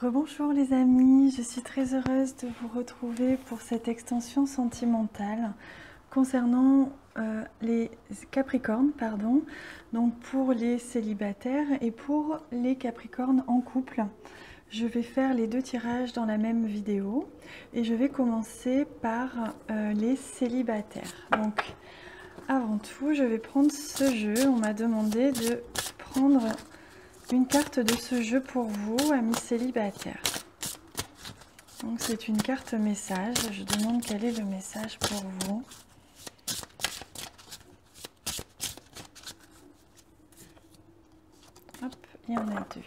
Rebonjour les amis, je suis très heureuse de vous retrouver pour cette extension sentimentale concernant les Capricornes, donc pour les célibataires et pour les Capricornes en couple. Je vais faire les deux tirages dans la même vidéo et je vais commencer par les célibataires. Donc avant tout, je vais prendre ce jeu. On m'a demandé de prendre une carte de ce jeu pour vous, amis célibataires. Donc c'est une carte message. Je demande quel est le message pour vous. Hop, il y en a deux.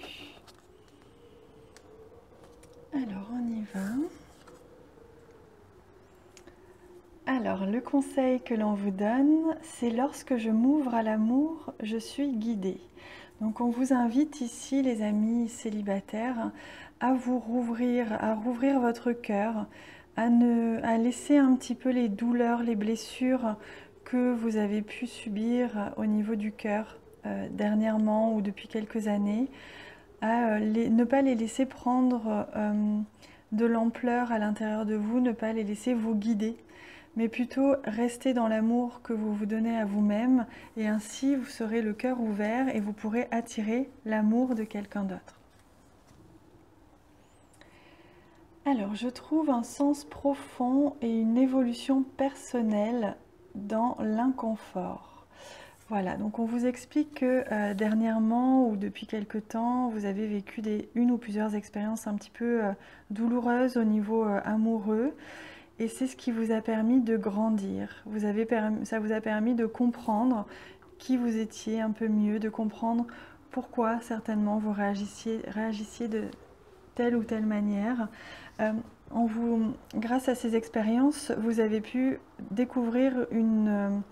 Alors on y va. Alors le conseil que l'on vous donne, c'est lorsque je m'ouvre à l'amour, je suis guidée. Donc on vous invite ici, les amis célibataires, à vous rouvrir, à rouvrir votre cœur, à laisser un petit peu les douleurs, les blessures que vous avez pu subir au niveau du cœur dernièrement ou depuis quelques années, à ne pas les laisser prendre de l'ampleur à l'intérieur de vous, ne pas les laisser vous guider, mais plutôt rester dans l'amour que vous vous donnez à vous-même, et ainsi vous serez le cœur ouvert et vous pourrez attirer l'amour de quelqu'un d'autre. Alors, je trouve un sens profond et une évolution personnelle dans l'inconfort. Voilà, donc on vous explique que dernièrement ou depuis quelque temps, vous avez vécu une ou plusieurs expériences un petit peu douloureuses au niveau amoureux. Et c'est ce qui vous a permis de grandir. Ça vous a permis de comprendre qui vous étiez un peu mieux, de comprendre pourquoi certainement vous réagissiez de telle ou telle manière. Grâce à ces expériences, vous avez pu découvrir une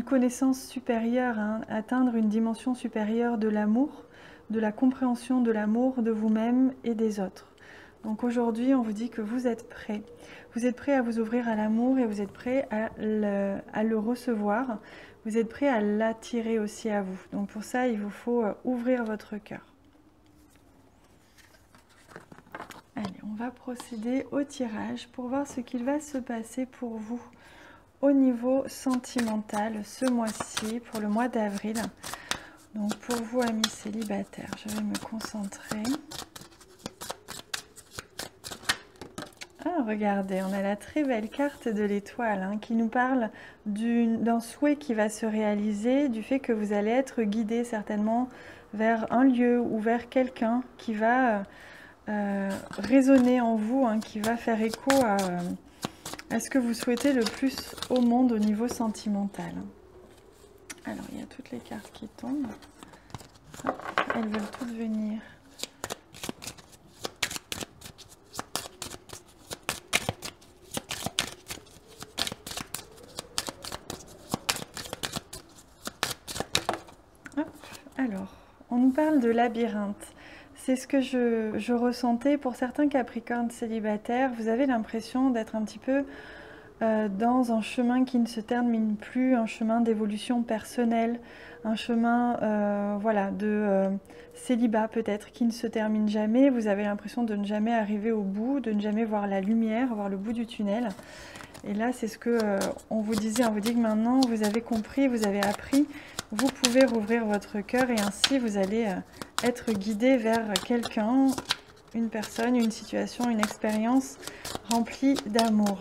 connaissance supérieure, atteindre une dimension supérieure de l'amour, de la compréhension de l'amour de vous-même et des autres. Donc aujourd'hui, on vous dit que vous êtes prêts. Vous êtes prêts à vous ouvrir à l'amour et vous êtes prêts à le recevoir. Vous êtes prêts à l'attirer aussi à vous. Donc pour ça, il vous faut ouvrir votre cœur. Allez, on va procéder au tirage pour voir ce qu'il va se passer pour vous au niveau sentimental ce mois-ci, pour le mois d'avril. Donc pour vous, amis célibataires, je vais me concentrer. Ah, regardez, on a la très belle carte de l'étoile qui nous parle d'un souhait qui va se réaliser, du fait que vous allez être guidé certainement vers un lieu ou vers quelqu'un qui va résonner en vous, qui va faire écho à ce que vous souhaitez le plus au monde au niveau sentimental. Alors, il y a toutes les cartes qui tombent. Hop, elles veulent toutes venir. Alors, on nous parle de labyrinthe. C'est ce que je ressentais pour certains Capricornes célibataires. Vous avez l'impression d'être un petit peu dans un chemin qui ne se termine plus, un chemin d'évolution personnelle, un chemin de célibat peut-être qui ne se termine jamais. Vous avez l'impression de ne jamais arriver au bout, de ne jamais voir la lumière, voir le bout du tunnel. Et là, c'est ce que on vous disait. On vous dit que maintenant, vous avez compris, vous avez appris. Vous pouvez rouvrir votre cœur et ainsi, vous allez être guidé vers quelqu'un, une personne, une situation, une expérience remplie d'amour.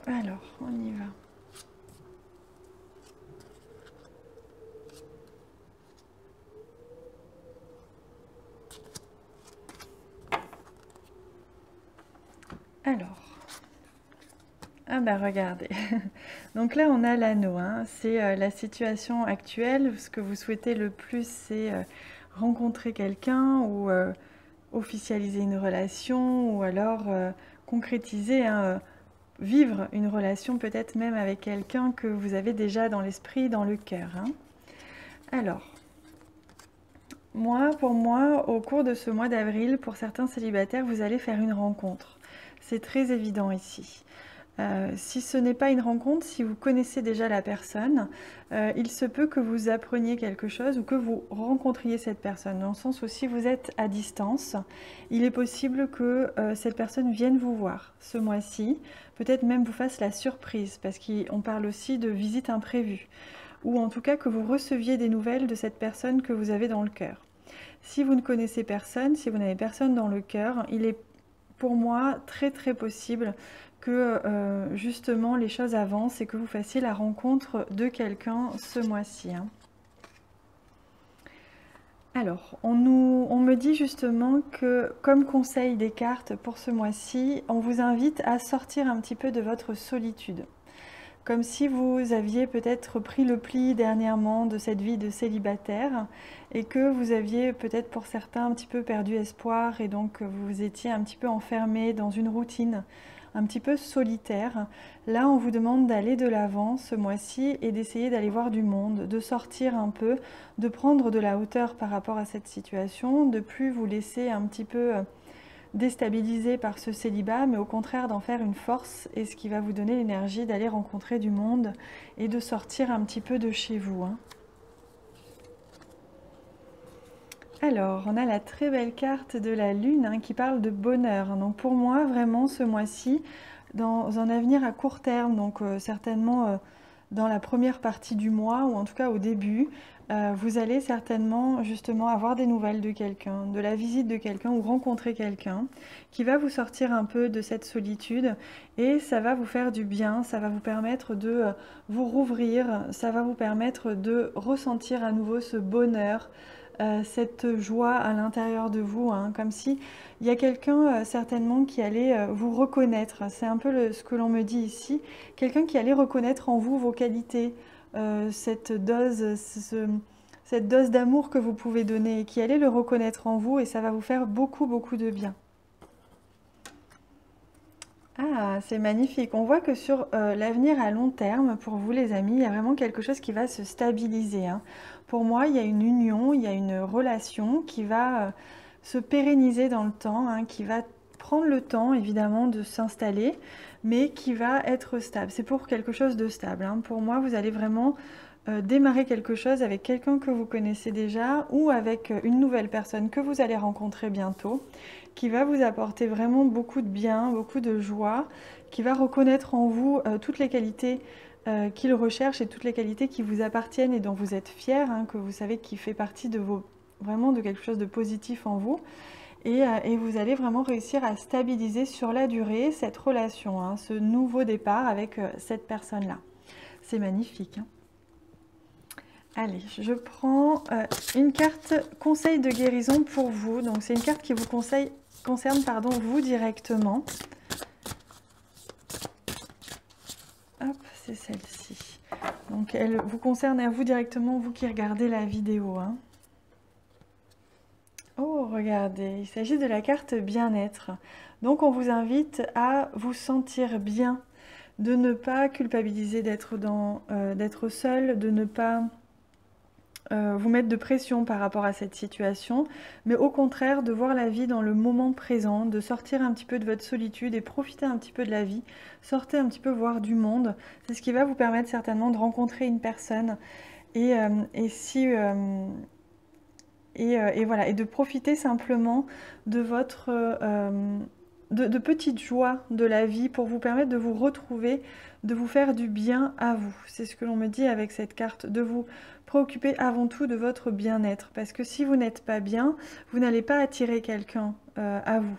Alors, on y va. Alors, ah bah regardez, donc là on a l'anneau, c'est la situation actuelle. Ce que vous souhaitez le plus, c'est rencontrer quelqu'un ou officialiser une relation, ou alors concrétiser, vivre une relation peut-être même avec quelqu'un que vous avez déjà dans l'esprit, dans le cœur. Alors, pour moi, au cours de ce mois d'avril, pour certains célibataires, vous allez faire une rencontre. C'est très évident ici. Si ce n'est pas une rencontre, si vous connaissez déjà la personne, il se peut que vous appreniez quelque chose ou que vous rencontriez cette personne. Dans le sens où si vous êtes à distance, il est possible que cette personne vienne vous voir ce mois-ci, peut-être même vous fasse la surprise, parce qu'on parle aussi de visite imprévue, ou en tout cas que vous receviez des nouvelles de cette personne que vous avez dans le cœur. Si vous ne connaissez personne, si vous n'avez personne dans le cœur, il est pour moi très possible que justement les choses avancent et que vous fassiez la rencontre de quelqu'un ce mois-ci. Hein. Alors, on me dit justement que, comme conseil des cartes pour ce mois-ci, on vous invite à sortir un petit peu de votre solitude. Comme si vous aviez peut-être pris le pli dernièrement de cette vie de célibataire et que vous aviez peut-être pour certains un petit peu perdu espoir et donc vous étiez un petit peu enfermé dans une routine un petit peu solitaire. Là, on vous demande d'aller de l'avant ce mois-ci et d'essayer d'aller voir du monde, de sortir un peu, de prendre de la hauteur par rapport à cette situation, de plus vous laisser un petit peu déstabiliser par ce célibat, mais au contraire d'en faire une force et ce qui va vous donner l'énergie d'aller rencontrer du monde et de sortir un petit peu de chez vous. Hein. Alors, on a la très belle carte de la Lune hein, qui parle de bonheur. Donc pour moi, vraiment, ce mois-ci, dans un avenir à court terme, donc certainement dans la première partie du mois, ou en tout cas au début, vous allez certainement justement avoir des nouvelles de quelqu'un, de la visite de quelqu'un ou rencontrer quelqu'un qui va vous sortir un peu de cette solitude et ça va vous faire du bien, ça va vous permettre de vous rouvrir, ça va vous permettre de ressentir à nouveau ce bonheur, cette joie à l'intérieur de vous, hein, comme si il y a quelqu'un certainement qui allait vous reconnaître. C'est un peu ce que l'on me dit ici, quelqu'un qui allait reconnaître en vous vos qualités, cette dose d'amour que vous pouvez donner, et qui allait le reconnaître en vous et ça va vous faire beaucoup de bien. Ah, c'est magnifique. On voit que sur l'avenir à long terme, pour vous les amis, il y a vraiment quelque chose qui va se stabiliser. Hein. Pour moi, il y a une union, il y a une relation qui va se pérenniser dans le temps, hein, qui va prendre le temps évidemment de s'installer, mais qui va être stable. C'est pour quelque chose de stable. Hein. Pour moi, vous allez vraiment démarrer quelque chose avec quelqu'un que vous connaissez déjà ou avec une nouvelle personne que vous allez rencontrer bientôt, qui va vous apporter vraiment beaucoup de bien, beaucoup de joie, qui va reconnaître en vous toutes les qualités qu'il recherche et toutes les qualités qui vous appartiennent et dont vous êtes fiers, hein, que vous savez qui fait partie de vraiment de quelque chose de positif en vous. Et vous allez vraiment réussir à stabiliser sur la durée cette relation, hein, ce nouveau départ avec cette personne-là. C'est magnifique. Hein. Allez, je prends une carte conseil de guérison pour vous. Donc c'est une carte qui vous concerne vous directement. Hop, c'est celle-ci. Donc elle vous concerne à vous directement, vous qui regardez la vidéo. Hein. Oh, regardez, il s'agit de la carte bien-être. Donc on vous invite à vous sentir bien, de ne pas culpabiliser d'être seul, de ne pas vous mettre de pression par rapport à cette situation, mais au contraire de voir la vie dans le moment présent, de sortir un petit peu de votre solitude et profiter un petit peu de la vie, sortez un petit peu voir du monde, c'est ce qui va vous permettre certainement de rencontrer une personne et voilà, et de profiter simplement de votre de petites joies de la vie pour vous permettre de vous retrouver, de vous faire du bien à vous. C'est ce que l'on me dit avec cette carte, de vous préoccuper avant tout de votre bien-être. Parce que si vous n'êtes pas bien, vous n'allez pas attirer quelqu'un à vous.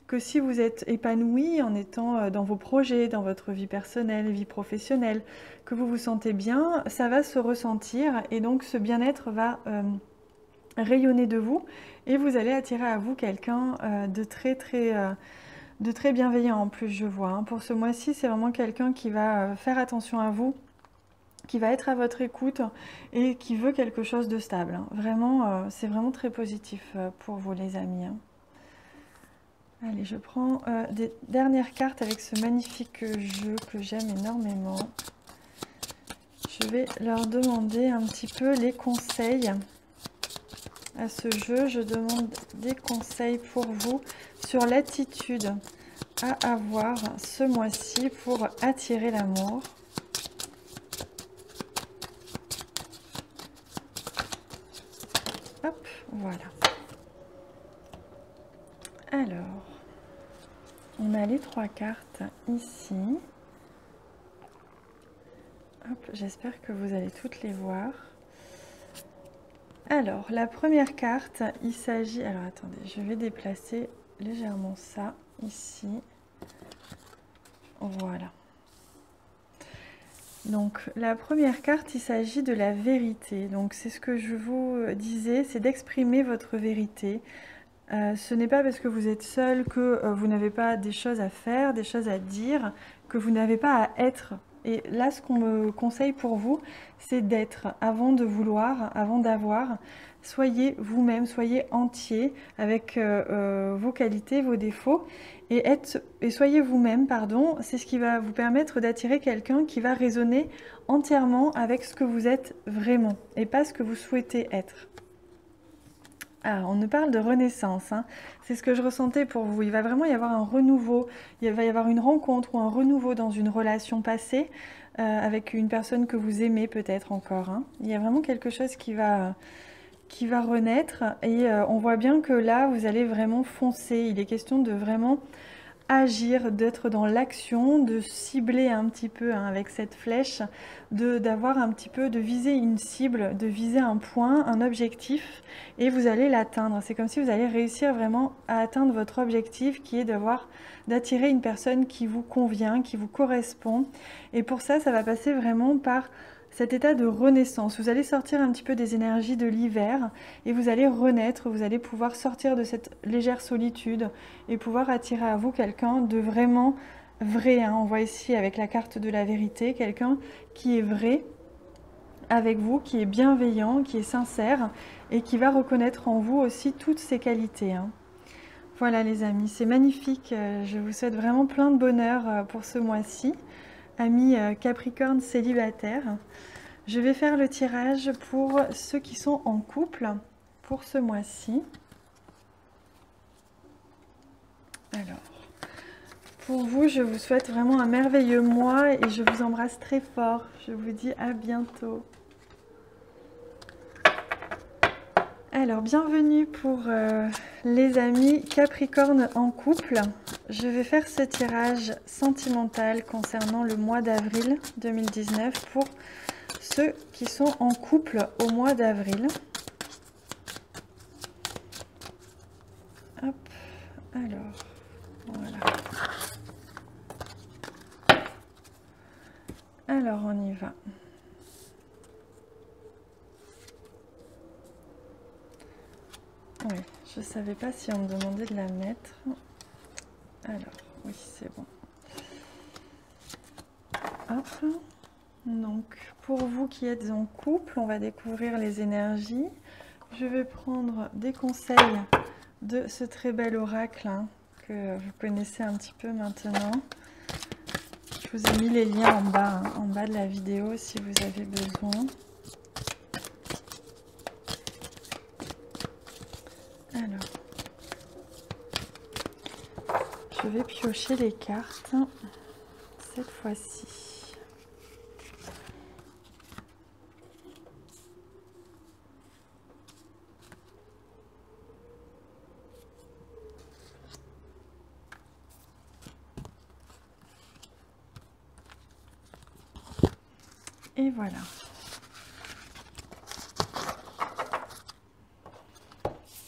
Que si vous êtes épanoui en étant dans vos projets, dans votre vie personnelle, vie professionnelle, que vous vous sentez bien, ça va se ressentir et donc ce bien-être va rayonner de vous et vous allez attirer à vous quelqu'un de très bienveillant en plus, je vois. Hein. Pour ce mois-ci, c'est vraiment quelqu'un qui va faire attention à vous, qui va être à votre écoute et qui veut quelque chose de stable. Hein. Vraiment, c'est vraiment très positif pour vous les amis. Hein. Allez, je prends des dernières cartes avec ce magnifique jeu que j'aime énormément. Je vais leur demander un petit peu les conseils à ce jeu. Je demande des conseils pour vous sur l'attitude à avoir ce mois-ci pour attirer l'amour? Hop, voilà. Alors, on a les 3 cartes ici. Hop, j'espère que vous allez toutes les voir. Alors, la première carte, il s'agit... Alors, attendez, je vais déplacer légèrement ça, ici. Voilà. Donc, la première carte, il s'agit de la vérité. Donc, c'est ce que je vous disais, c'est d'exprimer votre vérité. Ce n'est pas parce que vous êtes seul que vous n'avez pas des choses à faire, des choses à dire, que vous n'avez pas à être. Et là, ce qu'on me conseille pour vous, c'est d'être avant de vouloir, avant d'avoir. Soyez vous-même, soyez entier avec vos qualités, vos défauts. Et soyez vous-même, pardon, c'est ce qui va vous permettre d'attirer quelqu'un qui va résonner entièrement avec ce que vous êtes vraiment et pas ce que vous souhaitez être. Ah, on nous parle de renaissance, hein. C'est ce que je ressentais pour vous. Il va vraiment y avoir un renouveau, il va y avoir une rencontre ou un renouveau dans une relation passée avec une personne que vous aimez peut-être encore, hein. Il y a vraiment quelque chose qui va renaître et on voit bien que là, vous allez vraiment foncer. Il est question de vraiment agir, d'être dans l'action, de cibler un petit peu hein, avec cette flèche, d'avoir un petit peu, de viser une cible, de viser un point, un objectif, et vous allez l'atteindre. C'est comme si vous allez réussir vraiment à atteindre votre objectif qui est d'attirer une personne qui vous convient, qui vous correspond. Et pour ça, ça va passer vraiment par cet état de renaissance. Vous allez sortir un petit peu des énergies de l'hiver et vous allez renaître, vous allez pouvoir sortir de cette légère solitude et pouvoir attirer à vous quelqu'un de vraiment vrai. Hein. On voit ici avec la carte de la vérité, quelqu'un qui est vrai avec vous, qui est bienveillant, qui est sincère et qui va reconnaître en vous aussi toutes ses qualités. Hein. Voilà les amis, c'est magnifique. Je vous souhaite vraiment plein de bonheur pour ce mois-ci. Amis Capricorne célibataires, je vais faire le tirage pour ceux qui sont en couple pour ce mois-ci. Alors, pour vous, je vous souhaite vraiment un merveilleux mois et je vous embrasse très fort. Je vous dis à bientôt. Alors, bienvenue pour les amis Capricorne en couple. Je vais faire ce tirage sentimental concernant le mois d'avril 2019 pour ceux qui sont en couple au mois d'avril. Hop, alors, voilà. Alors, on y va. Oui, je ne savais pas si on me demandait de la mettre. Alors, oui, c'est bon. Hop. Donc, pour vous qui êtes en couple, on va découvrir les énergies. Je vais prendre des conseils de ce très bel oracle hein, que vous connaissez un petit peu maintenant. Je vous ai mis les liens en bas de la vidéo si vous avez besoin. Alors, je vais piocher les cartes cette fois-ci. Et voilà.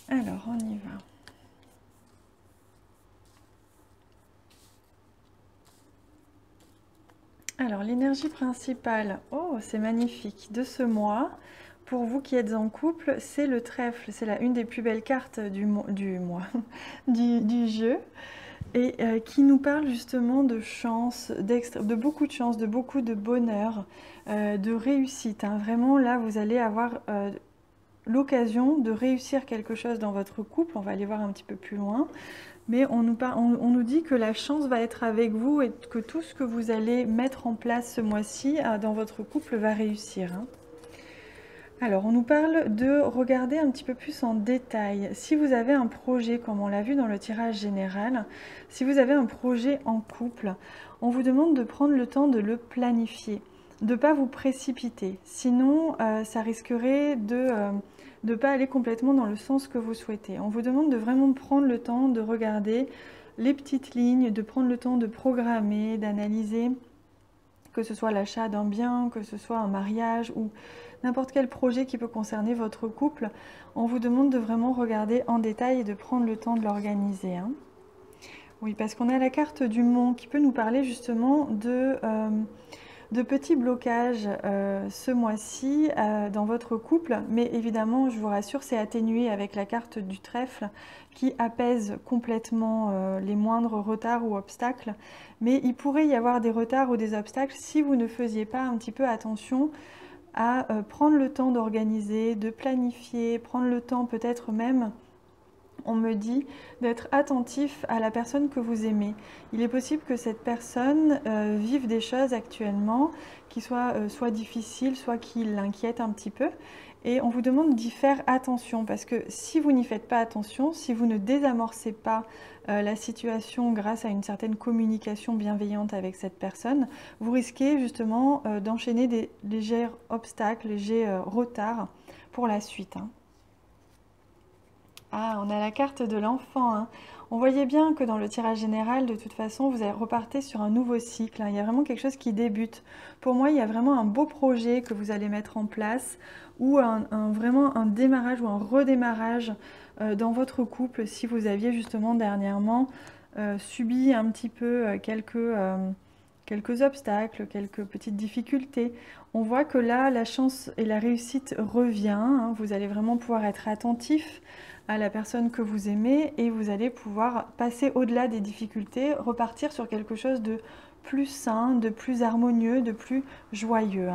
Alors, on y va. Alors, l'énergie principale, oh, c'est magnifique, de ce mois, pour vous qui êtes en couple, c'est le trèfle. C'est une des plus belles cartes du jeu. Et qui nous parle justement de chance, de beaucoup de chance, de beaucoup de bonheur, de réussite. Hein. Vraiment, là, vous allez avoir l'occasion de réussir quelque chose dans votre couple. On va aller voir un petit peu plus loin. Mais on nous dit que la chance va être avec vous et que tout ce que vous allez mettre en place ce mois-ci dans votre couple va réussir. Hein. Alors, on nous parle de regarder un petit peu plus en détail. Si vous avez un projet, comme on l'a vu dans le tirage général, si vous avez un projet en couple, on vous demande de prendre le temps de le planifier, de ne pas vous précipiter. Sinon, ça risquerait de ne pas aller complètement dans le sens que vous souhaitez. On vous demande de vraiment prendre le temps de regarder les petites lignes, de prendre le temps de programmer, d'analyser, que ce soit l'achat d'un bien, que ce soit un mariage ou n'importe quel projet qui peut concerner votre couple. On vous demande de vraiment regarder en détail et de prendre le temps de l'organiser. Oui, parce qu'on a la carte du Mont qui peut nous parler justement de petits blocages ce mois-ci dans votre couple, mais évidemment, je vous rassure, c'est atténué avec la carte du trèfle qui apaise complètement les moindres retards ou obstacles. Mais il pourrait y avoir des retards ou des obstacles si vous ne faisiez pas un petit peu attention à prendre le temps d'organiser, de planifier, prendre le temps peut-être même, on me dit, d'être attentif à la personne que vous aimez. Il est possible que cette personne vive des choses actuellement qui soient soit difficiles, soit qui l'inquiètent un petit peu. Et on vous demande d'y faire attention parce que si vous n'y faites pas attention, si vous ne désamorcez pas la situation grâce à une certaine communication bienveillante avec cette personne, vous risquez justement d'enchaîner des légers obstacles, légers retards pour la suite. Ah, on a la carte de l'enfant. On voyait bien que dans le tirage général, de toute façon, vous repartez sur un nouveau cycle. Il y a vraiment quelque chose qui débute. Pour moi, il y a vraiment un beau projet que vous allez mettre en place ou vraiment un démarrage ou un redémarrage dans votre couple si vous aviez justement dernièrement subi un petit peu quelques obstacles, quelques petites difficultés. On voit que là, la chance et la réussite revient. Vous allez vraiment pouvoir être attentif à la personne que vous aimez et vous allez pouvoir passer au-delà des difficultés, repartir sur quelque chose de plus sain, de plus harmonieux, de plus joyeux.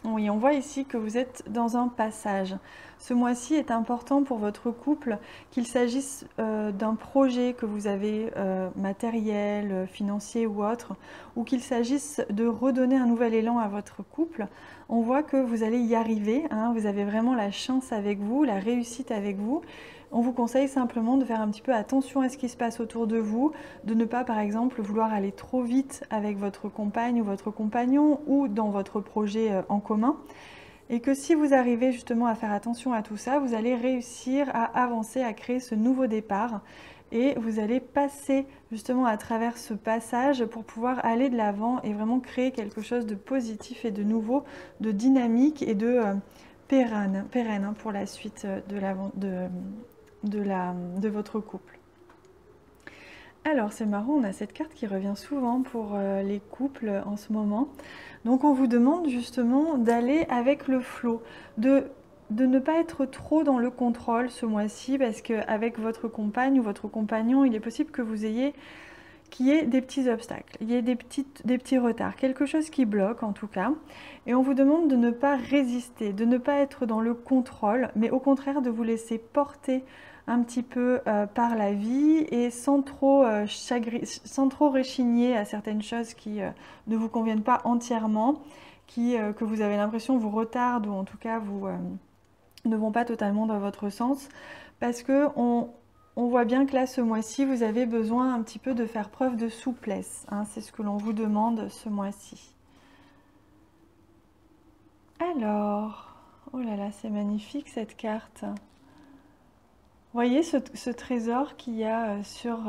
Oui, on voit ici que vous êtes dans un passage. Ce mois-ci est important pour votre couple, qu'il s'agisse d'un projet que vous avez matériel, financier ou autre, ou qu'il s'agisse de redonner un nouvel élan à votre couple. On voit que vous allez y arriver, vous avez vraiment la chance avec vous, la réussite avec vous. On vous conseille simplement de faire un petit peu attention à ce qui se passe autour de vous, de ne pas par exemple vouloir aller trop vite avec votre compagne ou votre compagnon ou dans votre projet en commun. Et que si vous arrivez justement à faire attention à tout ça, vous allez réussir à avancer, à créer ce nouveau départ. Et vous allez passer justement à travers ce passage pour pouvoir aller de l'avant et vraiment créer quelque chose de positif et de nouveau, de dynamique et de pérenne pour la suite de votre couple. Alors c'est marrant, on a cette carte qui revient souvent pour les couples en ce moment. Donc on vous demande justement d'aller avec le flow, de ne pas être trop dans le contrôle ce mois-ci parce qu'avec votre compagne ou votre compagnon, il est possible que vous ayez qu'il y ait des petits obstacles, il y ait des petits retards, quelque chose qui bloque en tout cas. Et on vous demande de ne pas résister, de ne pas être dans le contrôle, mais au contraire de vous laisser porter un petit peu par la vie et sans trop réchigner à certaines choses qui ne vous conviennent pas entièrement, que vous avez l'impression vous retardent ou en tout cas ne vont pas totalement dans votre sens, parce que on voit bien que là, ce mois-ci, vous avez besoin un petit peu de faire preuve de souplesse. C'est ce que l'on vous demande ce mois-ci. Alors, oh là là, c'est magnifique cette carte. Vous voyez ce trésor qu'il y a sur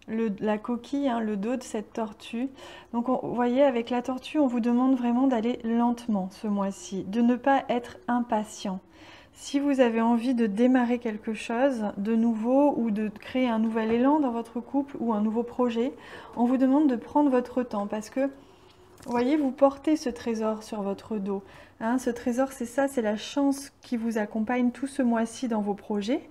la coquille, le dos de cette tortue. Donc, vous voyez, avec la tortue, on vous demande vraiment d'aller lentement ce mois-ci, de ne pas être impatient. Si vous avez envie de démarrer quelque chose de nouveau ou de créer un nouvel élan dans votre couple ou un nouveau projet, on vous demande de prendre votre temps parce que, vous voyez, vous portez ce trésor sur votre dos. Ce trésor, c'est ça, c'est la chance qui vous accompagne tout ce mois-ci dans vos projets.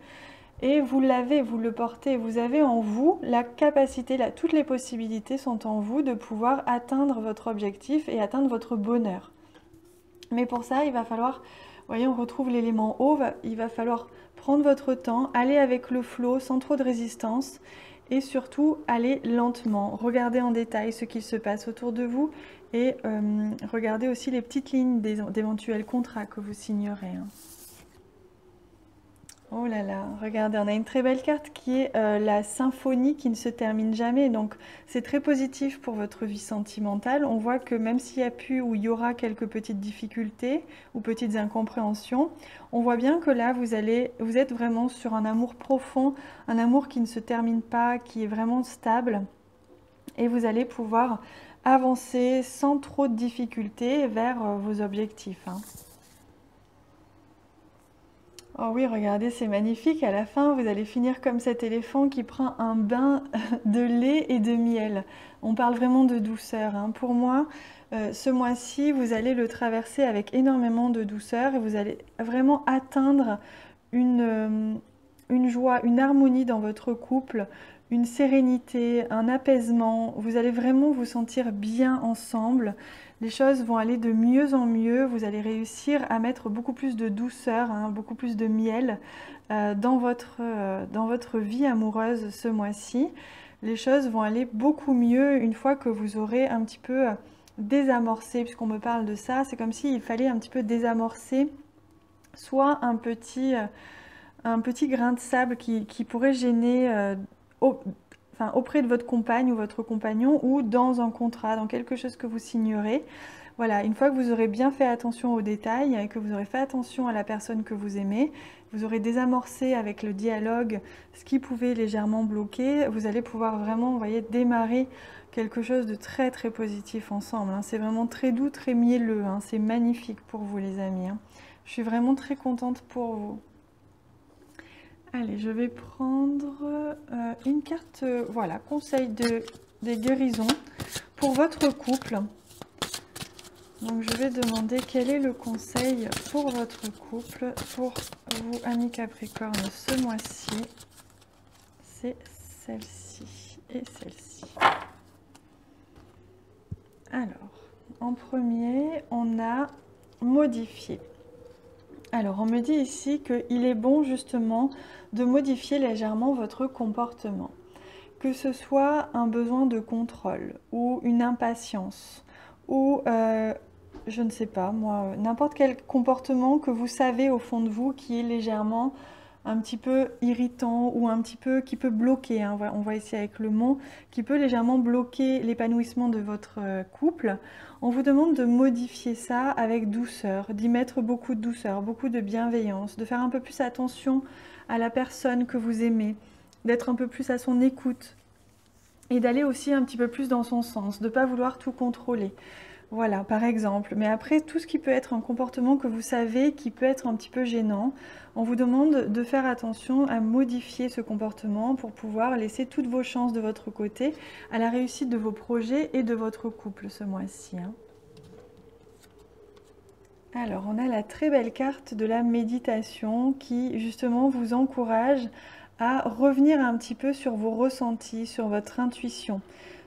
Et vous l'avez, vous le portez, vous avez en vous la capacité, toutes les possibilités sont en vous de pouvoir atteindre votre objectif et atteindre votre bonheur. Mais pour ça, il va falloir... Vous voyez, on retrouve l'élément eau, il va falloir prendre votre temps, aller avec le flot sans trop de résistance et surtout aller lentement, regarder en détail ce qu'il se passe autour de vous Et regardez aussi les petites lignes d'éventuels contrats que vous signerez. Hein. Oh là là, regardez, on a une très belle carte qui est la symphonie qui ne se termine jamais. Donc c'est très positif pour votre vie sentimentale. On voit que même s'il y a pu ou il y aura quelques petites difficultés ou petites incompréhensions, on voit bien que là vous êtes vraiment sur un amour profond, un amour qui ne se termine pas, qui est vraiment stable. Et vous allez pouvoir avancer sans trop de difficultés vers vos objectifs. Hein. Oh oui, regardez, c'est magnifique. À la fin, vous allez finir comme cet éléphant qui prend un bain de lait et de miel. On parle vraiment de douceur. Hein. Pour moi, ce mois-ci, vous allez le traverser avec énormément de douceur et vous allez vraiment atteindre une joie, une harmonie dans votre couple, une sérénité, un apaisement. Vous allez vraiment vous sentir bien ensemble. Les choses vont aller de mieux en mieux. Vous allez réussir à mettre beaucoup plus de douceur, hein, beaucoup plus de miel dans votre vie amoureuse ce mois-ci. Les choses vont aller beaucoup mieux une fois que vous aurez un petit peu désamorcé, puisqu'on me parle de ça. C'est comme s'il fallait un petit peu désamorcer soit un petit grain de sable qui pourrait gêner auprès de votre compagne ou votre compagnon ou dans un contrat, dans quelque chose que vous signerez. Voilà, une fois que vous aurez bien fait attention aux détails et que vous aurez fait attention à la personne que vous aimez, vous aurez désamorcé avec le dialogue ce qui pouvait légèrement bloquer, vous allez pouvoir vraiment, vous voyez, démarrer quelque chose de très très positif ensemble. Hein. C'est vraiment très doux, très mielleux, hein. C'est magnifique pour vous les amis. Hein. Je suis vraiment très contente pour vous. Allez, je vais prendre une carte, voilà, conseil des guérisons pour votre couple. Donc je vais demander quel est le conseil pour votre couple, pour vous, amis Capricorne, ce mois-ci. C'est celle-ci et celle-ci. Alors, en premier, on a modifié. Alors, on me dit ici qu'il est bon justement de modifier légèrement votre comportement. Que ce soit un besoin de contrôle ou une impatience ou, je ne sais pas moi, n'importe quel comportement que vous savez au fond de vous qui est légèrement un petit peu irritant ou un petit peu qui peut bloquer, hein, on voit ici avec le mot, qui peut légèrement bloquer l'épanouissement de votre couple. On vous demande de modifier ça avec douceur, d'y mettre beaucoup de douceur, beaucoup de bienveillance, de faire un peu plus attention à la personne que vous aimez, d'être un peu plus à son écoute et d'aller aussi un petit peu plus dans son sens, de ne pas vouloir tout contrôler. Voilà, par exemple. Mais après, tout ce qui peut être un comportement que vous savez qui peut être un petit peu gênant, on vous demande de faire attention à modifier ce comportement pour pouvoir laisser toutes vos chances de votre côté à la réussite de vos projets et de votre couple ce mois-ci. Hein. Alors, on a la très belle carte de la méditation qui, justement, vous encourage à revenir un petit peu sur vos ressentis, sur votre intuition,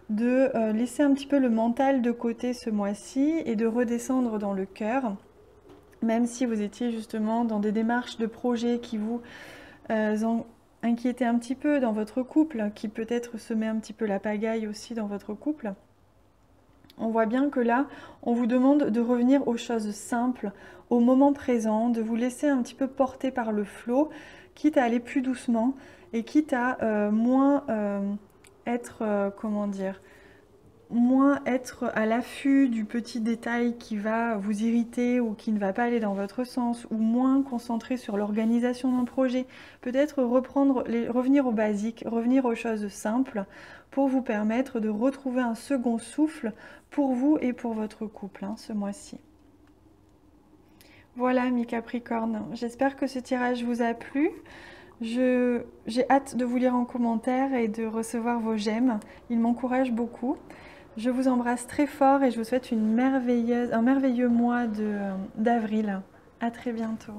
de laisser un petit peu le mental de côté ce mois-ci et de redescendre dans le cœur, même si vous étiez justement dans des démarches de projets qui vous inquiétaient un petit peu dans votre couple, qui peut-être semet un petit peu la pagaille aussi dans votre couple. On voit bien que là, on vous demande de revenir aux choses simples, au moment présent, de vous laisser un petit peu porter par le flot, quitte à aller plus doucement et quitte à moins moins être à l'affût du petit détail qui va vous irriter ou qui ne va pas aller dans votre sens, ou moins concentré sur l'organisation d'un projet. Peut-être revenir aux basiques, revenir aux choses simples pour vous permettre de retrouver un second souffle pour vous et pour votre couple ce mois-ci. Voilà, mes Capricornes, j'espère que ce tirage vous a plu. J'ai hâte de vous lire en commentaire et de recevoir vos j'aime. Ils m'encouragent beaucoup. Je vous embrasse très fort et je vous souhaite un merveilleux mois d'avril. À très bientôt.